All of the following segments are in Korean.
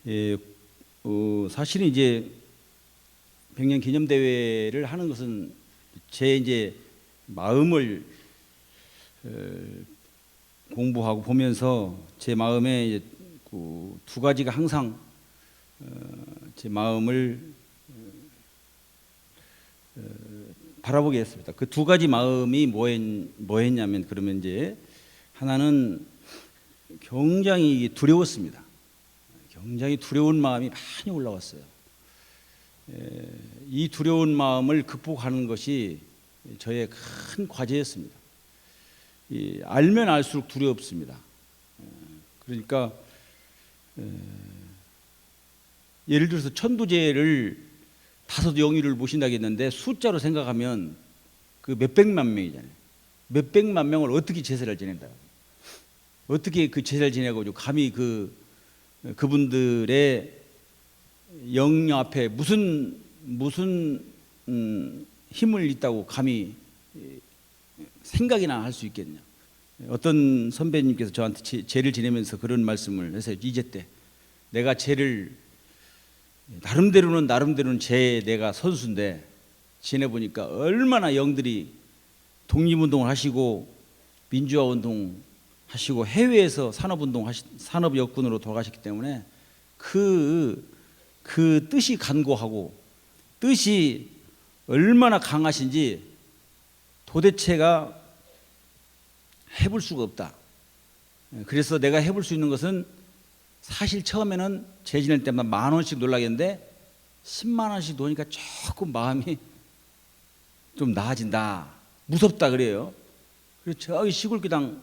예, 사실은 이제 100년 기념 대회를 하는 것은 제 이제 마음을 공부하고 보면서 제 마음에 이제 두 가지가 항상 제 마음을 바라보게 했습니다. 그 두 가지 마음이 뭐했냐면 그러면 이제 하나는 굉장히 두려웠습니다. 굉장히 두려운 마음이 많이 올라왔어요. 이 두려운 마음을 극복하는 것이 저의 큰 과제였습니다. 알면 알수록 두렵습니다. 그러니까 예를 들어서 천도제를 5 영유를 모신다고 했는데 숫자로 생각하면 그 몇백만 명이잖아요. 몇백만 명을 어떻게 제사를 지낸다. 어떻게 그 제사를 지내고 감히 그분들의 영녀 앞에 무슨 힘을 있다고 감히 생각이나 할 수 있겠냐. 어떤 선배님께서 저한테 제를 지내면서 그런 말씀을 해서 이제 때 내가 제를 나름대로는 내가 선수인데 지내보니까 얼마나 영들이 독립운동을 하시고 민주화운동 하시고 해외에서 산업여군으로 돌아가셨기 때문에 그 뜻이 간고하고 뜻이 얼마나 강하신지 도대체가 해볼 수가 없다. 그래서 내가 해볼 수 있는 것은 사실 처음에는 제 지낼 때마다 10,000원씩 놀라겠는데 10만 원씩 놓으니까 조금 마음이 좀 나아진다. 무섭다 그래요. 그래서 저기 시골교당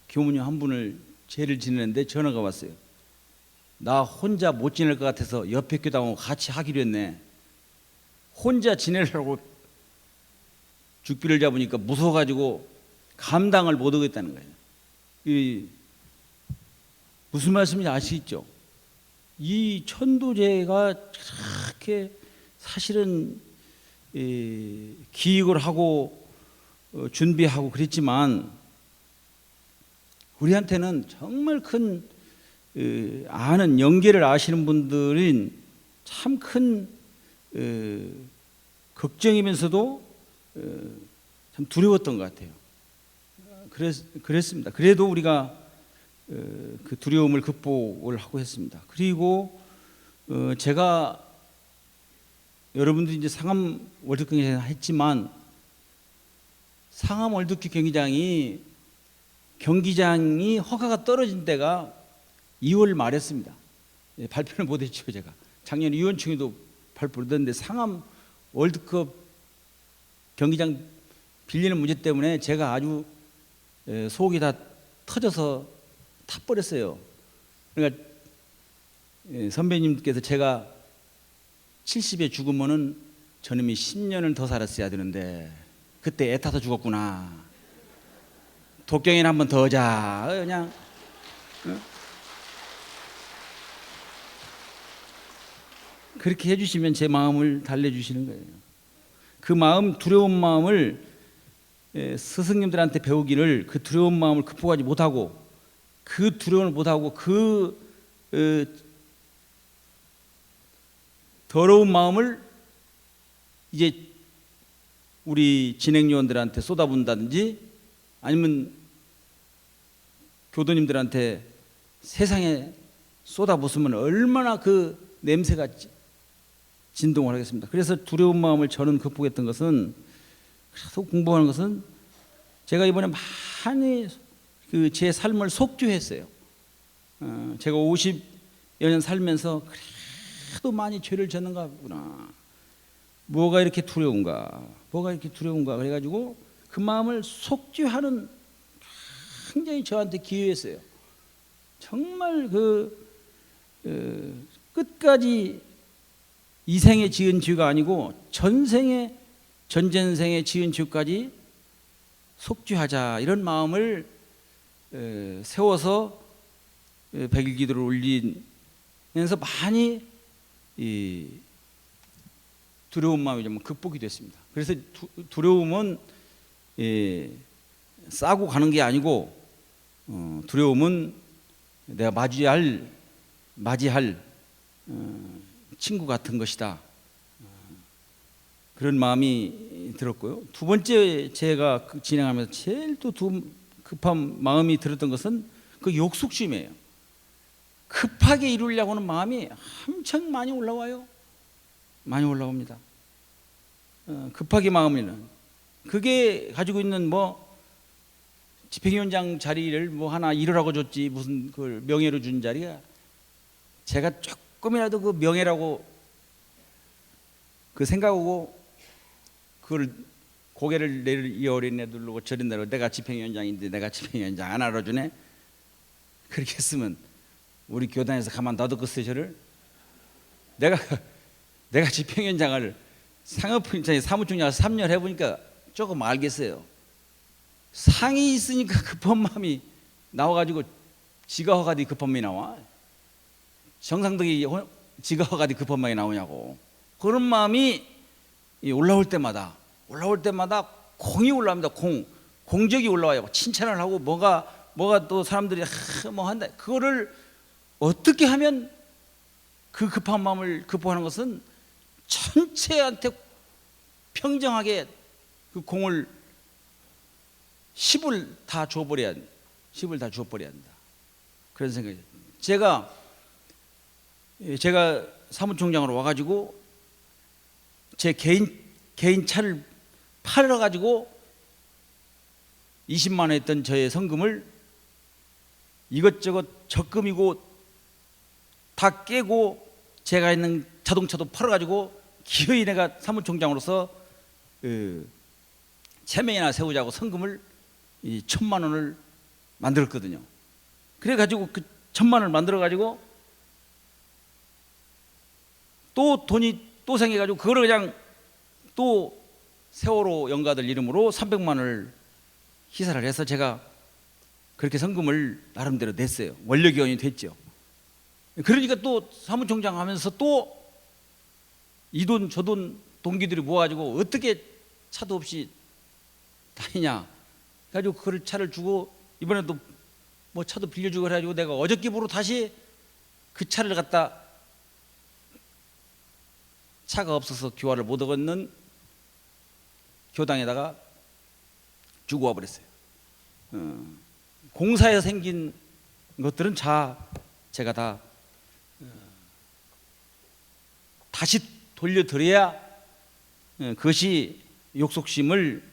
교무님 한 분을 제를 지내는데 전화가 왔어요. 나 혼자 못 지낼 것 같아서 옆에 교당하고 같이 하기로 했네. 혼자 지내려고 죽비를 잡으니까 무서워가지고 감당을 못 하겠다는 거예요. 무슨 말씀인지 아시겠죠? 이 천도제가 그렇게 사실은 기획을 하고 준비하고 그랬지만 우리한테는 정말 큰 아는 영계를 아시는 분들은 참 큰 걱정이면서도 참 두려웠던 것 같아요. 그랬습니다. 그래도 우리가 그 두려움을 극복을 하고 했습니다. 그리고 제가 여러분들이 이제 상암 월드컵 경기장 했지만 상암 월드컵 경기장이 허가가 떨어진 때가 2월 말이었습니다. 발표를 못했죠. 제가 작년 위원총회도 발표를 했는데 상암 월드컵 경기장 빌리는 문제 때문에 제가 아주 속이 다 터져서 타버렸어요. 그러니까 선배님께서 제가 70에 죽으면은 저놈이 10년을 더 살았어야 되는데 그때 애타서 죽었구나. 독경이나 한번 더 하자. 그냥 그렇게 해주시면 제 마음을 달래주시는 거예요. 그 마음, 두려운 마음을 스승님들한테 배우기를 그 두려운 마음을 극복하지 못하고 그 두려움을 못하고 더러운 마음을 이제 우리 진행요원들한테 쏟아붓는다든지 아니면 교도님들한테 세상에 쏟아붓으면 얼마나 그 냄새가 진동을 하겠습니다. 그래서 두려운 마음을 저는 극복했던 것은 그래서 공부하는 것은 제가 이번에 많이 제 삶을 속죄했어요. 제가 50여 년 살면서 그래도 많이 죄를 졌는가 보구나. 뭐가 이렇게 두려운가 그래가지고 그 마음을 속죄하는 굉장히 저한테 기회였어요. 정말 끝까지 이 생에 지은 죄가 아니고 전전생에 지은 죄까지 속죄하자 이런 마음을 세워서 100일 기도를 올리면서 많이 두려운 마음이 좀 극복이 됐습니다. 그래서 두려움은 싸고 가는 게 아니고 두려움은 내가 맞이할 친구 같은 것이다. 그런 마음이 들었고요. 두 번째 제가 진행하면서 제일 또 급한 마음이 들었던 것은 그 욕심이에요. 급하게 이루려고 하는 마음이 엄청 많이 올라와요. 많이 올라옵니다. 급하게 마음이는 그게 가지고 있는 뭐 집행위원장 자리를 뭐 하나 이루라고 줬지 무슨 그걸 명예로 준 자리가 제가 조금이라도 그 명예라고 그 생각하고 그걸 고개를 내리어리네 누르고 저린다고 내가 집행위원장인데 내가 집행위원장 안 알아주네 그렇게 했으면 우리 교단에서 가만 놔뒀겠어요 저를. 내가 집행위원장을 사무총장을 3년 해보니까 조금 알겠어요. 상이 있으니까 급한 마음이 나와가지고 지가 허가디 급한 마음이 나와. 정상덕이 지가 허가디 급한 마음이 나오냐고. 그런 마음이 올라올 때마다 공이 올라옵니다. 공적이 올라와요. 칭찬을 하고 뭐가 또 사람들이 뭐 한다. 그거를 어떻게 하면 그 급한 마음을 극복하는 것은 전체한테 평정하게 그 공을 10을 다 줘버려야 한다. 그런 생각이. 제가 사무총장으로 와가지고 제 개인 차를 팔아가지고 20만 원 했던 저의 성금을 이것저것 적금이고 다 깨고 제가 있는 자동차도 팔아가지고 기어이 내가 사무총장으로서 체면이나 세우자고 성금을 1,000만 원을 만들었거든요. 그래가지고 그 1,000만 원을 만들어가지고 또 돈이 또 생겨가지고 그거를 그냥 또 세월호 영가들 이름으로 300만 원을 희사를 해서 제가 그렇게 성금을 나름대로 냈어요. 원료기원이 됐죠. 그러니까 또 사무총장 하면서 또 이 돈 저 돈 동기들이 모아가지고 어떻게 차도 없이 다니냐 그래가지고 그걸 차를 주고 이번에도 뭐 차도 빌려주고 그래가지고 내가 어저께부로 다시 그 차를 갖다 차가 없어서 교화를 못 얻는 교당에다가 주고 와버렸어요. 공사에서 생긴 것들은 제가 다 다시 돌려드려야 그것이 욕심을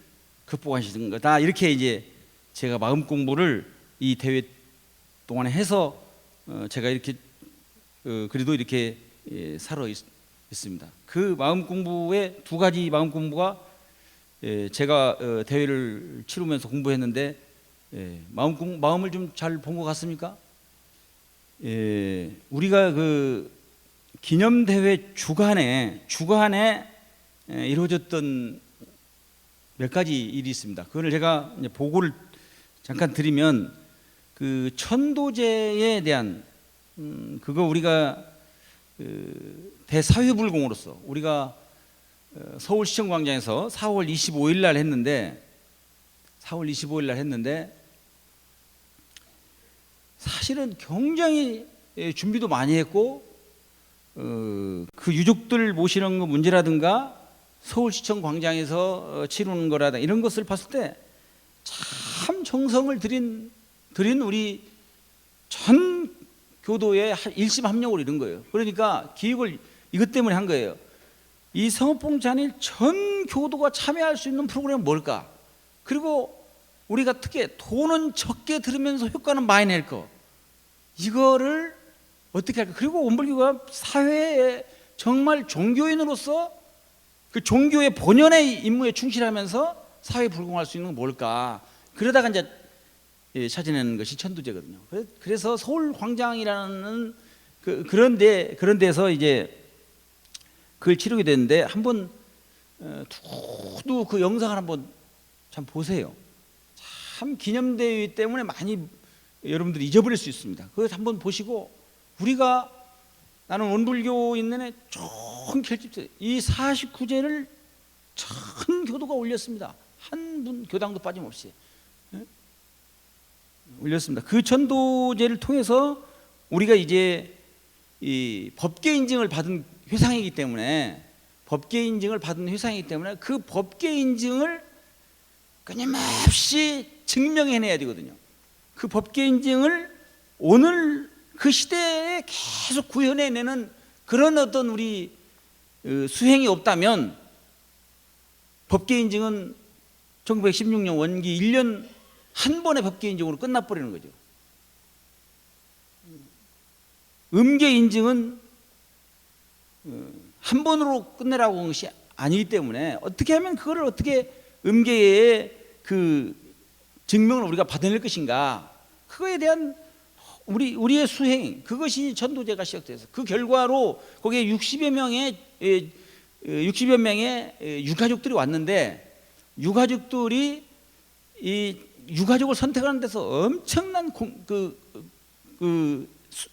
극복하시는 거다. 이렇게 이제 제가 마음 공부를 이 대회 동안에 해서 제가 이렇게 그래도 이렇게 살아 있습니다. 그 마음 공부의 두 가지 마음 공부가 제가 대회를 치르면서 공부했는데 마음을 좀 잘 본 것 같습니까? 우리가 그 기념대회 주간에 이루어졌던 몇 가지 일이 있습니다. 그걸 제가 이제 보고를 잠깐 드리면 그 천도제에 대한 그거 우리가 대사회불공으로서 우리가 서울시청 광장에서 4월 25일 날 했는데 사실은 굉장히 준비도 많이 했고 그 유족들 모시는 거 문제라든가 서울시청 광장에서 치르는 거라든가 이런 것을 봤을 때 참 정성을 들인 우리 전 교도의 일심합력으로 이런 거예요. 그러니까 기획을 이것 때문에 한 거예요. 이 성업봉 잔일 전 교도가 참여할 수 있는 프로그램은 뭘까? 그리고 우리가 특히 돈은 적게 들으면서 효과는 많이 낼 거. 이거를 어떻게 할까? 그리고 원불교가 사회에 정말 종교인으로서 그 종교의 본연의 임무에 충실하면서 사회 불공할 수 있는 건 뭘까? 그러다가 이제 찾아내는 것이 천도제거든요. 그래서 서울 광장이라는 그런 데서 이제 그걸 치르게 됐는데 한번 두두 그 영상을 한번 참 보세요. 참 기념대회 때문에 많이 여러분들이 잊어버릴 수 있습니다. 그것 한번 보시고 우리가 나는 원불교인들의 좋은 결집체 이 49제를 전 교도가 올렸습니다. 한 분 교당도 빠짐없이 올렸습니다. 그 천도제를 통해서 우리가 이제 이 법계 인증을 받은 회상이기 때문에 그 법계 인증을 끊임없이 증명해내야 되거든요. 그 법계 인증을 오늘 그 시대에 계속 구현해내는 그런 어떤 우리 수행이 없다면 법계 인증은 1916년 원기 1년 한 번의 법계 인증으로 끝나버리는 거죠. 음계 인증은 한 번으로 끝내라고 한 것이 아니기 때문에 어떻게 하면 그거를 어떻게 음계의 그 증명을 우리가 받아낼 것인가, 그거에 대한 우리의 수행, 그것이 전도제가 시작돼서 그 결과로 거기에 60여 명의 유가족들이 왔는데, 유가족들이 이 유가족을 선택하는 데서 엄청난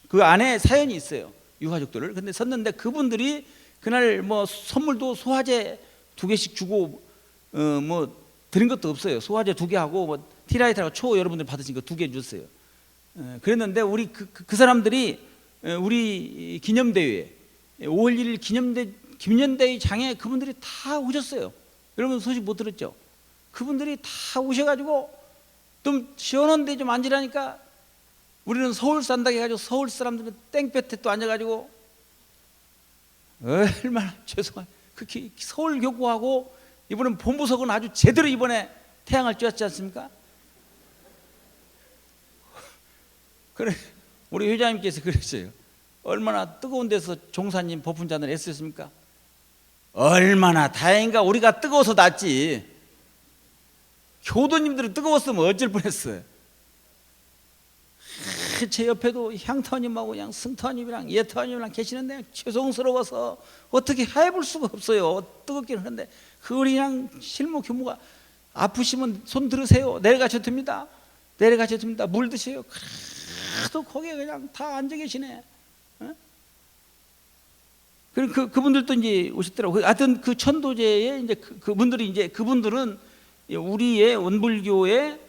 그 안에 사연이 있어요. 유가족들을 근데 섰는데 그분들이 그날 뭐 선물도 소화제 2개씩 주고 뭐 드린 것도 없어요. 소화제 2개 하고 뭐 티라이트하고 초 여러분들 받으신 거 2개 줬어요. 그랬는데 우리 그 사람들이 우리 기념대회 5월 1일 기념대회 장에 그분들이 다 오셨어요. 여러분 소식 못 들었죠? 그분들이 다 오셔가지고 좀 시원한 데 좀 앉으라니까 우리는 서울 산다고 해가지고 서울 사람들은 땡볕에 또 앉아가지고 얼마나 죄송해요. 그 서울 교구하고 이번엔 본부석은 아주 제대로 이번에 태양을 쬐었지 않습니까? 그래 우리 회장님께서 그랬어요. 얼마나 뜨거운 데서 종사님 법훈자들 애쓰셨습니까? 얼마나 다행인가 우리가 뜨거워서 낫지. 교도님들은 뜨거웠으면 어쩔 뻔했어요. 제 옆에도 향터님하고 그냥 승터님이랑 예터님이랑 계시는데 죄송스러워서 어떻게 해볼 수가 없어요. 뜨겁긴 하는데 그걸 그냥 실무 교무가 아프시면 손 들으세요. 내려가셔도 됩니다. 물 드세요. 그래도 거기에 그냥 다 앉아 계시네. 그리고 그분들도 이제 오셨더라고요. 하여튼 그 천도제에 이제 그분들은 우리의 원불교의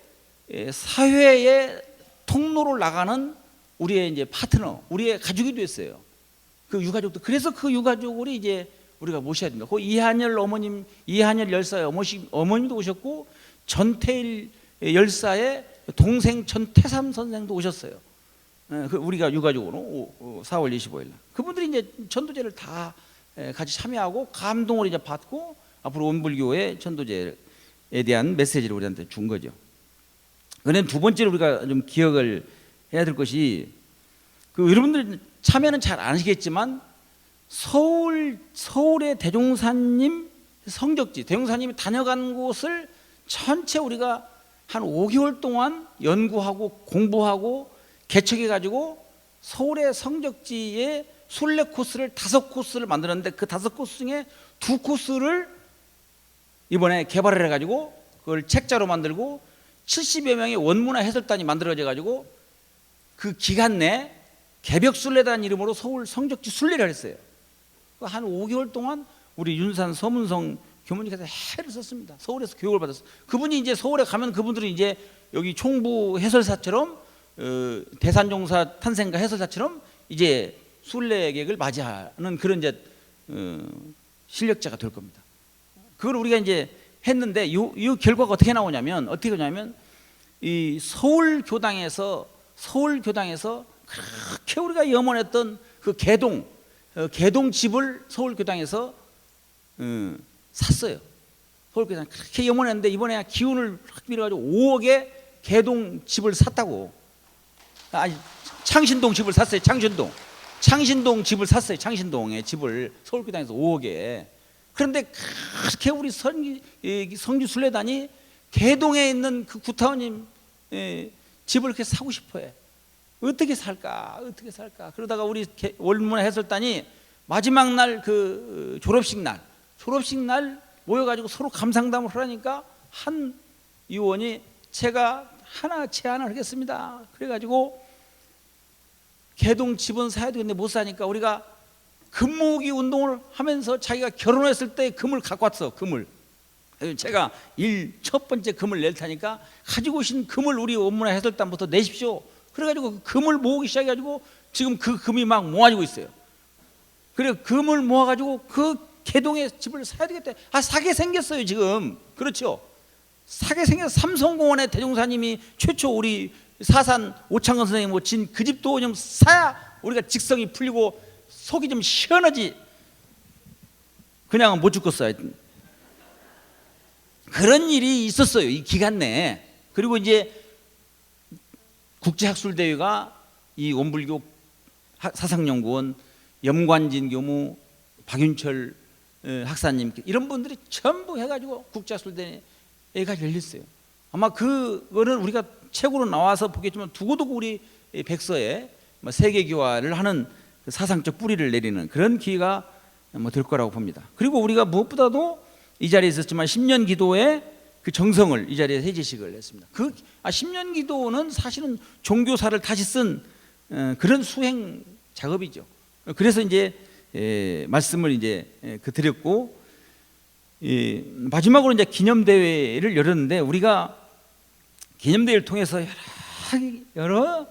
사회의 통로를 나가는 우리의 이제 파트너, 우리의 가족이 됐어요. 그 유가족도. 그래서 그 유가족을 이제 우리가 모셔야 됩니다. 그 이한열 어머님, 이한열 열사의 어머님도 오셨고 전태일 열사의 동생 전태삼 선생도 오셨어요. 우리가 유가족으로 4월 25일 날 그분들이 이제 천도제를 다 같이 참여하고 감동을 이제 받고 앞으로 원불교의 천도제에 대한 메시지를 우리한테 준 거죠. 그런데 두 번째로 우리가 좀 기억을 해야 될 것이 여러분들 참여는 잘 안 하시겠지만 서울의 대종사님 성적지, 대종사님이 다녀간 곳을 전체 우리가 한 5개월 동안 연구하고 공부하고 개척해 가지고 서울의 성적지에 순례 코스를 5코스를 만들었는데 그 5코스 중에 2코스를 이번에 개발을 해 가지고 그걸 책자로 만들고 70여 명의 원문화 해설단이 만들어져 가지고 그 기간 내 개벽순례단 이름으로 서울 성적지 순례를 했어요. 한 5개월 동안 우리 윤산 서문성 교무님께서 해를 썼습니다. 서울에서 교육을 받았어요. 그분이 이제 서울에 가면 그분들이 이제 여기 총부 해설사처럼 대산종사 탄생가 해설사처럼 이제 순례객을 맞이하는 그런 이제 실력자가 될 겁니다. 그걸 우리가 이제 했는데 이 결과가 어떻게 나오냐면 이 서울 교당에서 그렇게 우리가 염원했던 그 개동 집을 서울 교당에서 샀어요. 서울 교당 그렇게 염원했는데 이번에 기운을 확 밀어가지고 5억에 개동 집을 샀다고. 아니 창신동 집을 샀어요. 창신동 집을 샀어요. 창신동에 집을 서울 교당에서 5억에. 그런데 그렇게 우리 성주 순례단이 개동에 있는 그 구타원님 집을 그렇게 사고 싶어해. 어떻게 살까? 그러다가 우리 원문화 해설단이 마지막 날 그 졸업식 날 모여가지고 서로 감상담을 하라니까 한 의원이 제가 하나 제안을 하겠습니다. 그래가지고 개동 집은 사야 되는데 못 사니까 우리가 금 모으기 운동을 하면서 자기가 결혼했을 때 금을 갖고 왔어. 금을. 제가 첫 번째 금을 낼 테니까 가지고 오신 금을 우리 원문화 해설단부터 내십시오. 그래가지고 그 금을 모으기 시작해가지고 지금 그 금이 막 모아지고 있어요. 그래 금을 모아가지고 그 개동에 집을 사야 되겠다. 사게 생겼어요 지금. 그렇죠. 사게 생겨서 삼성공원에 대종사님이 최초 우리 사산 오창건 선생님 모친 그 집도 좀 사야 우리가 직성이 풀리고 속이 좀 시원하지. 그냥은 못 죽겠어요. 그런 일이 있었어요 이 기간 내에. 그리고 이제 국제학술대회가 이 원불교 사상연구원 염관진 교무 박윤철 학사님 이런 분들이 전부 해가지고 국제학술대회가 열렸어요. 아마 그거는 우리가 책으로 나와서 보겠지만 두고두고 우리 백서에 세계교화를 하는 사상적 뿌리를 내리는 그런 기회가 될 거라고 봅니다. 그리고 우리가 무엇보다도 이 자리에 있었지만 10년 기도의 그 정성을 이 자리에서 해제식을 했습니다. 10년 기도는 사실은 종교사를 다시 쓴 그런 수행 작업이죠. 그래서 이제 말씀을 이제 드렸고, 마지막으로 이제 기념대회를 열었는데 우리가 기념대회를 통해서 여러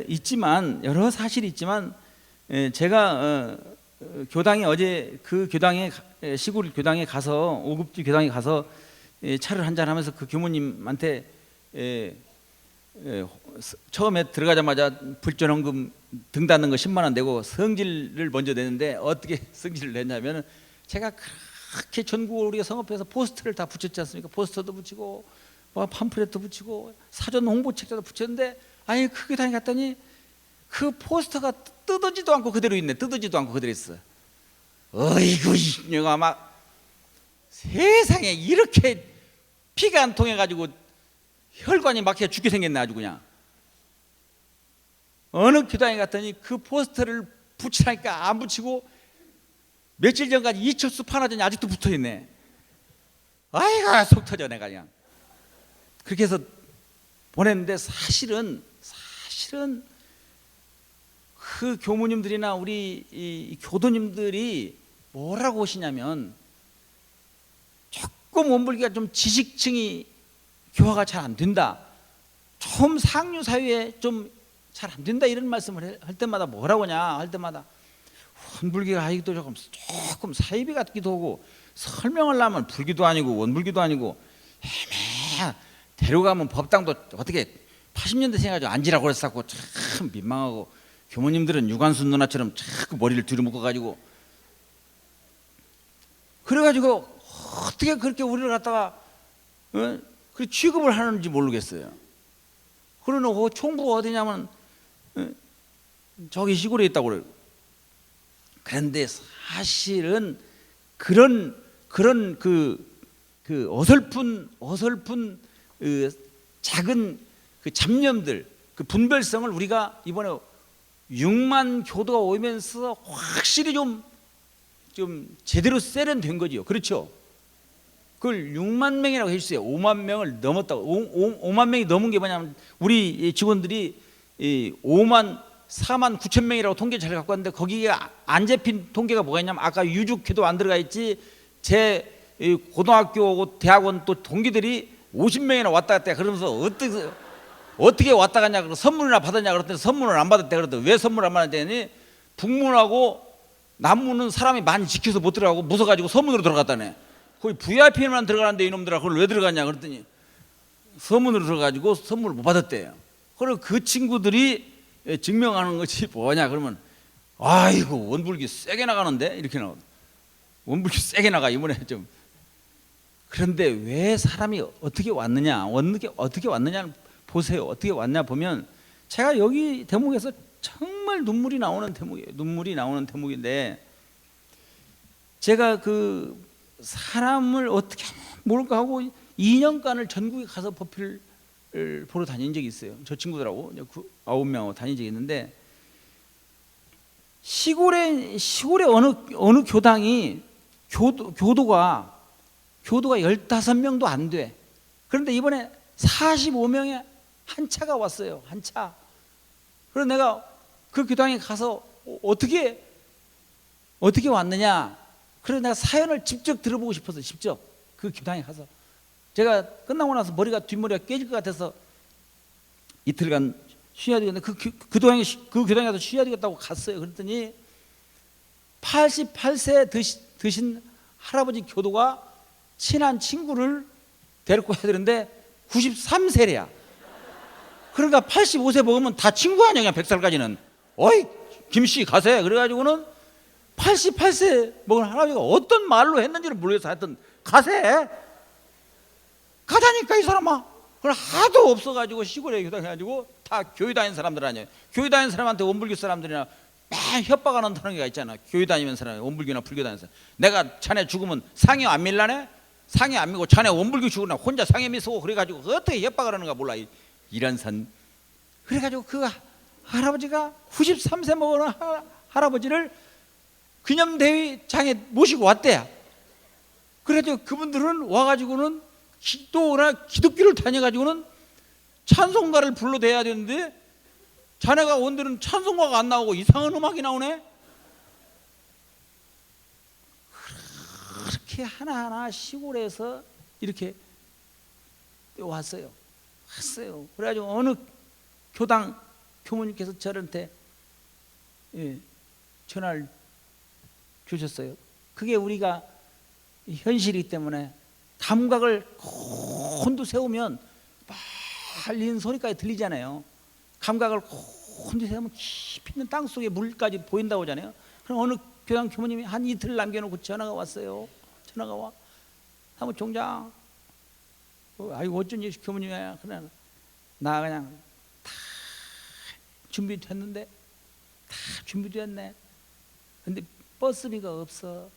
있지만 여러 사실이 있지만 제가 교당에 어제 그 교당에 시골 교당에 가서 오급지 교당에 가서 차를 한잔 하면서 그 교무님한테 처음에 들어가자마자 불전헌금 등 닫는 거 10만 원 내고 성질을 먼저 내는데 어떻게 성질을 냈냐면 제가 그렇게 전국 우리가 성업해서 포스터를 다 붙였지 않습니까? 포스터도 붙이고 팜플렛도 붙이고 사전 홍보책자도 붙였는데 아니 그 교당에 갔더니 그 포스터가 뜯어지도 않고 그대로 있네. 뜯어지도 않고 그대로 있어. 어이구 내가 막 세상에 이렇게 피가 안 통해 가지고 혈관이 막혀 죽게 생겼네 아주 그냥. 어느 교당에 갔더니 그 포스터를 붙이라니까 안 붙이고 며칠 전까지 이철수 판화전이 아직도 붙어있네. 아이고 속 터져 내가 그냥. 그렇게 해서 보냈는데 사실은 그 교무님들이나 우리 이 교도님들이 뭐라고 하시냐면 조금 원불교가 좀 지식층이 교화가 잘 안 된다, 좀 상류 사회에 좀 잘 안 된다 이런 말씀을 할 때마다 뭐라고 하냐 할 때마다 원불교가 아직도 조금 사이비 같기도 하고 설명을 하면 불교도 아니고 원불교도 아니고 애매해. 데려가면 법당도 어떻게 80년대 생각가지고 앉으라고 그랬었고 참 민망하고 교모님들은 유관순 누나처럼 자꾸 머리를 뒤로 묶어가지고 그래가지고 어떻게 그렇게 우리를 갖다가 그 취급을 하는지 모르겠어요. 그러는 총부가 어디냐면 저기 시골에 있다고 그래요. 그런데 사실은 그런 그 어설픈 작은 그 잡념들, 그 분별성을 우리가 이번에 6만 교도가 오면서 확실히 좀 제대로 세련된 거지요. 그렇죠? 그걸 6만 명이라고 해주세요. 5만 명을 넘었다고. 5만 명이 넘은 게 뭐냐면 우리 직원들이 4만 9천 명이라고 통계 잘 갖고 왔는데 거기에 안 잡힌 통계가 뭐가 있냐면 아까 유족회도 안 들어가 있지 제 고등학교 대학원 또 동기들이 50명이나 왔다 갔다 그러면서 어떻게 왔다 갔냐 그러고 선물이나 받았냐 그랬더니 선물을 안 받았대. 그랬더니 왜 선물 안 받았더니 북문하고 남문은 사람이 많이 지켜서 못 들어가고 무서워가지고 서문으로 들어갔다네. 거기 VIP만 들어가는데 이놈들아 그걸 왜 들어갔냐 그랬더니 서문으로 들어가지고 선물을 못 받았대요. 그리고 그 친구들이 증명하는 것이 뭐냐 그러면 아이고 원불교 세게 나가는데 이렇게 나오고 원불교 세게 나가 이번에 좀. 그런데 왜 사람이 어떻게 왔느냐 어떻게 왔느냐를 보세요. 어떻게 왔냐 보면 제가 여기 대목에서 정말 눈물이 나오는 대목이에요. 눈물이 나오는 대목인데 제가 그 사람을 어떻게 모를까 하고 2년간을 전국에 가서 법회를 보러 다닌 적이 있어요. 저 친구들하고 9명하고 다닌 적이 있는데 시골에 어느 교당이 교도가 15명도 안 돼. 그런데 이번에 45명의 한 차가 왔어요. 한 차. 그래서 내가 그 교당에 가서 어떻게 왔느냐. 그래서 내가 사연을 직접 들어보고 싶어서 직접 그 교당에 가서 제가 끝나고 나서 뒷머리가 깨질 것 같아서 이틀간 쉬어야 되겠네. 그 교당에 가서 쉬어야 되겠다고 갔어요. 그랬더니 88세 드신 할아버지 교도가 친한 친구를 데리고 해야 되는데 93세래야. 그러니까 85세 먹으면 다 친구 아니야, 그냥 100살까지는. 어이, 김씨 가세. 그래가지고는 88세 먹은 할아버지가 어떤 말로 했는지를 모르겠어. 하여튼 가세. 가자니까 이 사람아. 그걸 하도 없어가지고 시골에 교당해가지고 다 교회 다니는 사람들 아니에요. 교회 다니는 사람한테 원불교 사람들이나 맨 협박하는 단어가 있잖아. 교회 다니는 사람, 원불교나 불교 다니는 사람. 내가 자네 죽으면 상해 안 밀라네? 상해 안 밀고 자네 원불교 죽으나 혼자 상해 미쓰고 그래가지고 어떻게 협박을 하는가 몰라. 이런 선. 그래가지고 그 할아버지가 93세 먹은 할아버지를 기념대회장에 모시고 왔대요. 그래가지고 그분들은 와가지고는 기도나 기독교를 다녀가지고는 찬송가를 불러대야 되는데 자네가 온 데는 찬송가가 안 나오고 이상한 음악이 나오네. 그렇게 하나하나 시골에서 이렇게 왔어요. 그래가지고 어느 교당 교무님께서 저한테 전화를 주셨어요. 그게 우리가 현실이기 때문에 감각을 곤두세우면 말리는 소리까지 들리잖아요. 감각을 곤두세우면 깊이 있는 땅속에 물까지 보인다고 하잖아요. 그럼 어느 교당 교무님이 한 이틀 남겨놓고 전화가 왔어요. 전화가 와. 사무총장, 아이고 어쩐지 교무님이야. 그래 나 그냥 다 준비됐는데 다 준비됐네. 근데 버스비가 없어.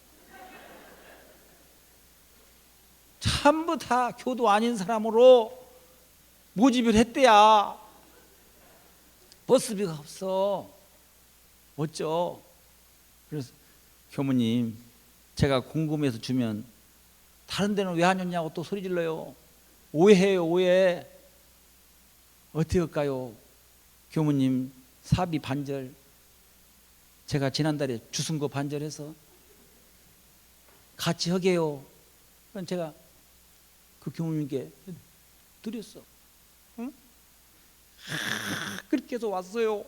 전부 다 교도 아닌 사람으로 모집을 했대야. 버스비가 없어. 어쩌? 그래서 교무님, 제가 궁금해서 주면 다른 데는 왜 안 줬냐고 또 소리 질러요. 오해해요, 오해. 어떻게 할까요? 교무님 사비 반절, 제가 지난달에 주순 거 반절해서 같이 하게요. 그럼 제가 그 교무님께 드렸어. 응? 그렇게 해서 왔어요.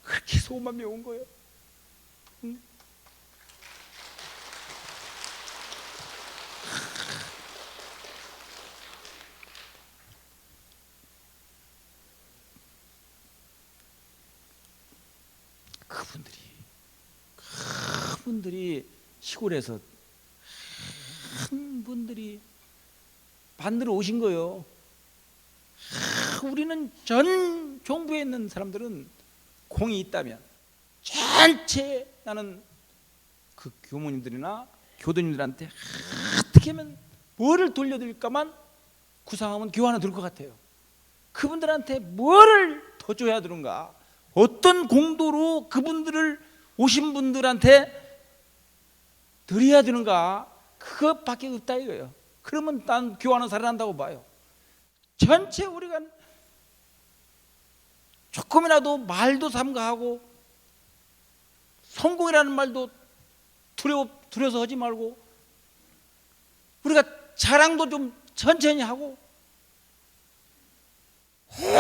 그렇게 해서 5만 명 온 거예요. 응? 그분들이 시골에서 한 분들이 만들어 오신 거예요. 우리는 전 종부에 있는 사람들은 공이 있다면 전체 나는 그 교무님들이나 교도님들한테 어떻게 하면 뭐를 돌려드릴까만 구상하면 교환을 들 것 같아요. 그분들한테 뭐를 더 줘야 되는가, 어떤 공도로 그분들을 오신 분들한테 드려야 되는가, 그것밖에 없다 이거예요. 그러면 난 교환은 살아난다고 봐요. 전체 우리가 조금이라도 말도 삼가하고 성공이라는 말도 두려워서 하지 말고 우리가 자랑도 좀 천천히 하고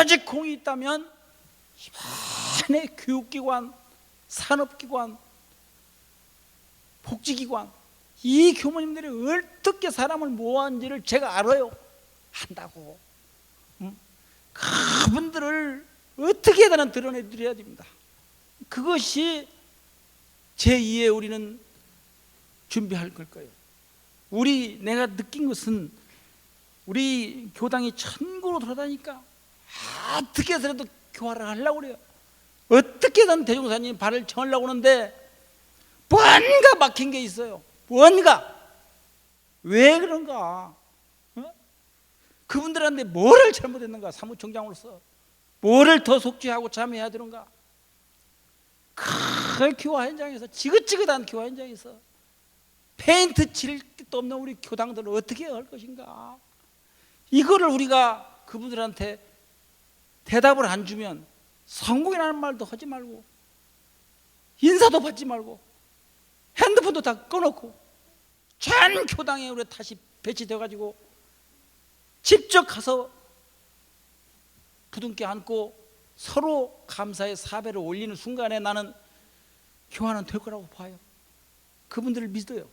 오직 공이 있다면 이번에 교육기관, 산업기관, 복지기관 이 교무님들이 어떻게 사람을 모았는지를 제가 알아요. 한다고. 그분들을 어떻게든 드러내드려야 됩니다. 그것이 제2의 우리는 준비할 걸 거예요. 내가 느낀 것은 우리 교당이 천국으로 돌아다니까 어떻게 해서라도 교화를 하려고 그래요. 어떻게든 대종사님 발을 청하려고 하는데 뭔가 막힌 게 있어요. 뭔가. 왜 그런가? 그분들한테 뭐를 잘못했는가? 사무총장으로서 뭐를 더 속죄하고 참여해야 되는가? 그 교화 현장에서 지긋지긋한 교화 현장에서 페인트 칠 것도 없는 우리 교당들을 어떻게 할 것인가? 이거를 우리가 그분들한테 대답을 안 주면 성공이라는 말도 하지 말고 인사도 받지 말고 핸드폰도 다 꺼놓고 전 교당에 우리 다시 배치되어 가지고 직접 가서 부둥켜 안고 서로 감사의 사배를 올리는 순간에 나는 교환은 될 거라고 봐요. 그분들을 믿어요.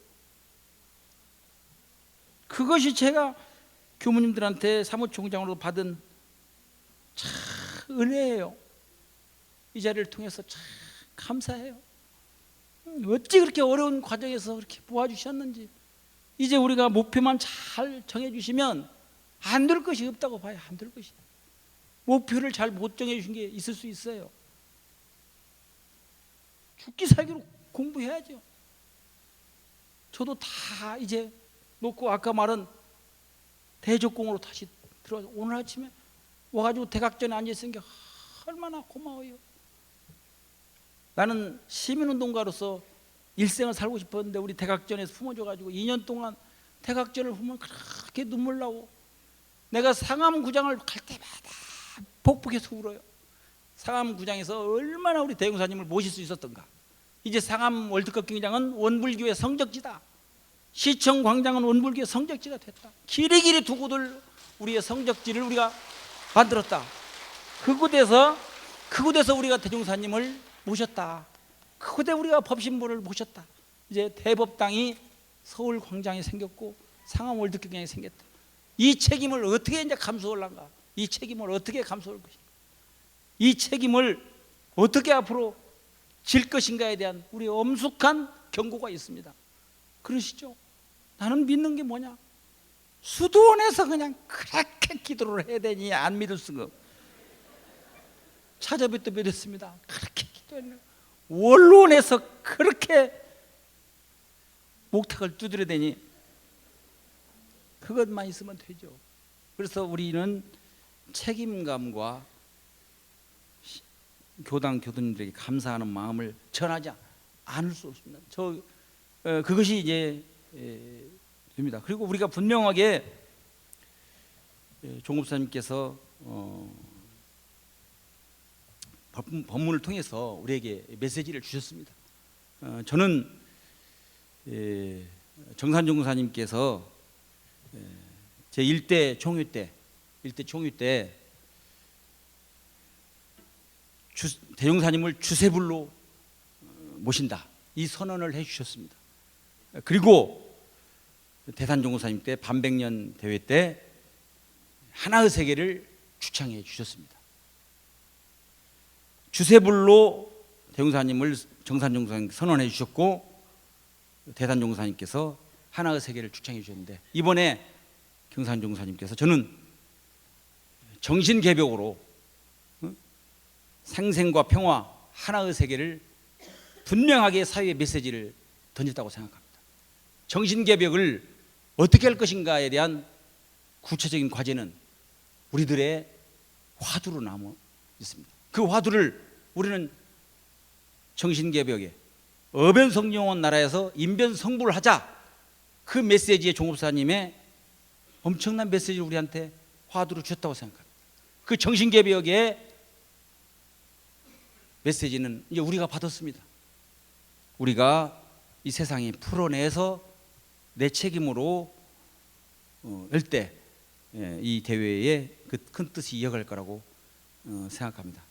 그것이 제가 교무님들한테 사무총장으로 받은 참 은혜예요. 이 자리를 통해서 참 감사해요. 어찌 그렇게 어려운 과정에서 그렇게 모아주셨는지. 이제 우리가 목표만 잘 정해주시면 안 될 것이 없다고 봐요. 안 될 것이. 목표를 잘 못 정해주신 게 있을 수 있어요. 죽기 살기로 공부해야죠. 저도 다 이제 놓고 아까 말한 대적공으로 다시 들어가서 오늘 아침에 와가지고 대각전에 앉아있는 게 얼마나 고마워요. 나는 시민운동가로서 일생을 살고 싶었는데 우리 대각전에서 품어줘가지고 2년 동안 대각전을 보면 그렇게 눈물 나고 내가 상암구장을 갈 때마다 복복해서 울어요. 상암구장에서 얼마나 우리 대형사님을 모실 수 있었던가. 이제 상암 월드컵 경기장은 원불교의 성적지다. 시청 광장은 원불교의 성적지가 됐다. 길이길이 두고들 우리의 성적지를 우리가 만들었다. 그곳에서 우리가 대종사님을 모셨다. 그곳에 우리가 법신부를 모셨다. 이제 대법당이 서울 광장에 생겼고 상암 월드컵 경기장이 생겼다. 이 책임을 어떻게 이제 감수할란가? 이 책임을 어떻게 감수할 것인가? 이 책임을 어떻게 앞으로 질 것인가에 대한 우리 엄숙한 경고가 있습니다. 그러시죠? 나는 믿는 게 뭐냐? 수도원에서 그냥 그렇게 기도를 해야 되니 안 믿을 수가 없어. 찾아뵙도 믿었습니다. 그렇게 기도했네. 원로원에서 그렇게 목탁을 두드려 대니 그것만 있으면 되죠. 그래서 우리는 책임감과 교당 교도님들에게 감사하는 마음을 전하지 않을 수 없습니다. 그것이 이제 됩니다. 그리고 우리가 분명하게 종업사님께서 법문을 통해서 우리에게 메시지를 주셨습니다. 저는 정산종사님께서 제 1대 총회 때 대종사님을 주세불로 모신다, 이 선언을 해주셨습니다. 그리고 대산종사님 때 반백년 대회 때 하나의 세계를 주창해 주셨습니다. 주세불로 대종사님을 정산종사님 선언해 주셨고 대산종사님께서 하나의 세계를 주창해 주셨는데, 이번에 경산종사님께서 저는 정신개벽으로 생생과 평화, 하나의 세계를 분명하게 사회의 메시지를 던졌다고 생각합니다. 정신개벽을 어떻게 할 것인가에 대한 구체적인 과제는 우리들의 화두로 남아 있습니다. 그 화두를 우리는 정신개벽에 어변성령원 나라에서 인변성불을 하자, 그 메시지에 종업사님의 엄청난 메시지를 우리한테 화두로 주셨다고 생각합니다. 그 정신개벽의 메시지는 이제 우리가 받았습니다. 우리가 이 세상에 풀어내서 내 책임으로 할 때 이 대회에 그 큰 뜻이 이어갈 거라고 생각합니다.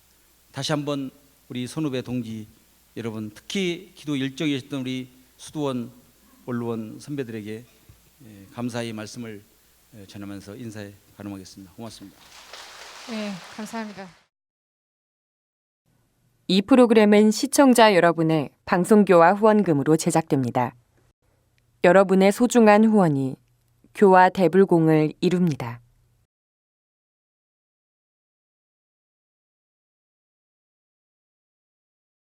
다시 한번 우리 선후배 동지 여러분, 특히 기도 일정에 계셨던 우리 수도원 원로원 선배들에게 감사의 말씀을 전하면서 인사에 가름하겠습니다. 고맙습니다. 네, 감사합니다. 이 프로그램은 시청자 여러분의 방송교화 후원금으로 제작됩니다. 여러분의 소중한 후원이 교화 대불공을 이룹니다.